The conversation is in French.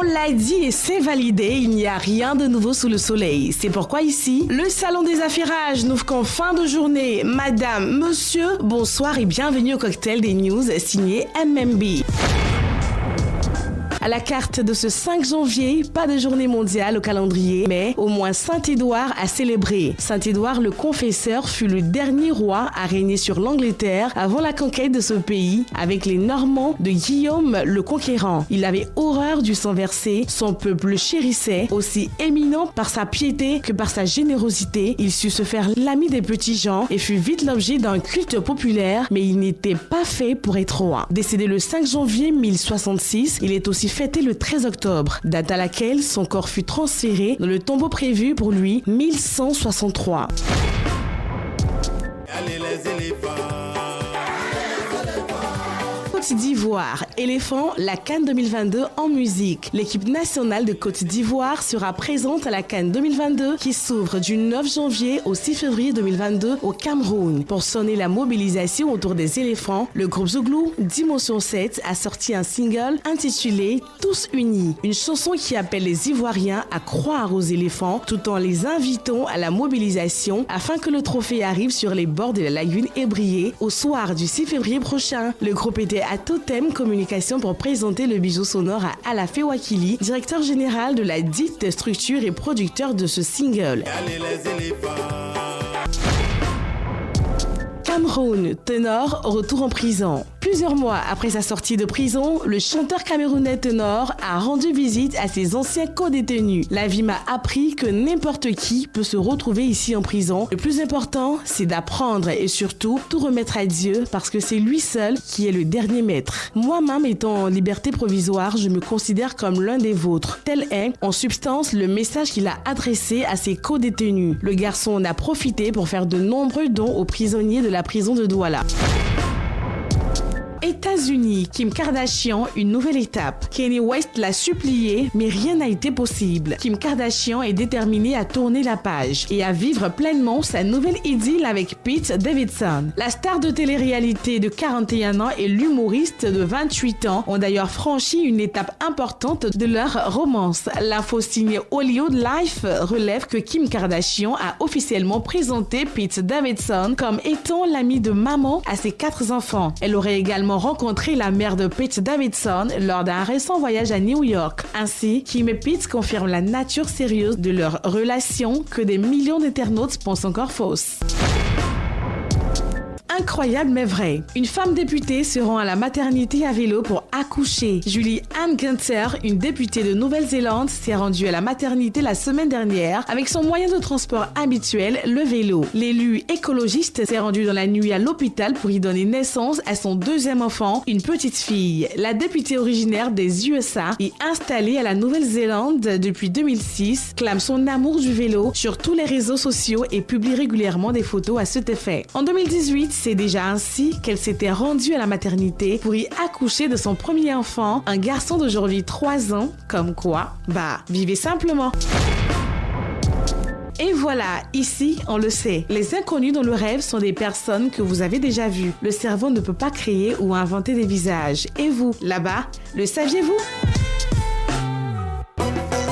On l'a dit et c'est validé, il n'y a rien de nouveau sous le soleil. C'est pourquoi ici, le salon des affairages n'ouvre qu'en fin de journée. Madame, monsieur, bonsoir et bienvenue au cocktail des news signé MMB. À la carte de ce 5 janvier, pas de journée mondiale au calendrier, mais au moins Saint-Édouard a célébré. Saint-Édouard le Confesseur fut le dernier roi à régner sur l'Angleterre avant la conquête de ce pays avec les Normands de Guillaume le Conquérant. Il avait horreur du sang versé, son peuple le chérissait, aussi éminent par sa piété que par sa générosité. Il sut se faire l'ami des petits gens et fut vite l'objet d'un culte populaire, mais il n'était pas fait pour être roi. Décédé le 5 janvier 1066, il est aussi fêté le 13 octobre, date à laquelle son corps fut transféré dans le tombeau prévu pour lui 1163. Allez les éléphants. Côte d'Ivoire, éléphant, la CAN 2022 en musique. L'équipe nationale de Côte d'Ivoire sera présente à la CAN 2022 qui s'ouvre du 9 janvier au 6 février 2022 au Cameroun. Pour sonner la mobilisation autour des éléphants, le groupe Zouglou Dimension 7 a sorti un single intitulé Tous Unis, une chanson qui appelle les Ivoiriens à croire aux éléphants tout en les invitant à la mobilisation afin que le trophée arrive sur les bords de la lagune Ébrié au soir du 6 février prochain. Le groupe était à Totem Communication pour présenter le bijou sonore à Alafé Wakili, directeur général de la dite structure et producteur de ce single. Allez les éléphants. Cameroun, ténor, retour en prison. Plusieurs mois après sa sortie de prison, le chanteur camerounais Ténor a rendu visite à ses anciens co-détenus. La vie m'a appris que n'importe qui peut se retrouver ici en prison. Le plus important, c'est d'apprendre et surtout tout remettre à Dieu parce que c'est lui seul qui est le dernier maître. Moi-même étant en liberté provisoire, je me considère comme l'un des vôtres. Tel est, en substance, le message qu'il a adressé à ses co-détenus. Le garçon en a profité pour faire de nombreux dons aux prisonniers de la prison de Douala. États-Unis, Kim Kardashian, une nouvelle étape. Kanye West l'a supplié, mais rien n'a été possible. Kim Kardashian est déterminée à tourner la page et à vivre pleinement sa nouvelle idylle avec Pete Davidson. La star de télé-réalité de 41 ans et l'humoriste de 28 ans ont d'ailleurs franchi une étape importante de leur romance. L'info signée Hollywood Life relève que Kim Kardashian a officiellement présenté Pete Davidson comme étant l'ami de maman à ses 4 enfants. Elle aurait également rencontré la mère de Pete Davidson lors d'un récent voyage à New York. Ainsi, Kim et Pete confirment la nature sérieuse de leur relation que des millions d'internautes pensent encore fausse. Incroyable mais vrai. Une femme députée se rend à la maternité à vélo pour accoucher. Julie Ann Gunther, une députée de Nouvelle-Zélande, s'est rendue à la maternité la semaine dernière avec son moyen de transport habituel, le vélo. L'élu écologiste s'est rendu dans la nuit à l'hôpital pour y donner naissance à son deuxième enfant, une petite fille. La députée originaire des USA et installée à la Nouvelle-Zélande depuis 2006 clame son amour du vélo sur tous les réseaux sociaux et publie régulièrement des photos à cet effet. En 2018, c'est déjà ainsi qu'elle s'était rendue à la maternité pour y accoucher de son premier enfant, un garçon d'aujourd'hui 3 ans. Comme quoi, vivez simplement. Et voilà, ici, on le sait, les inconnus dans le rêve sont des personnes que vous avez déjà vues. Le cerveau ne peut pas créer ou inventer des visages. Et vous, là-bas, le saviez-vous ?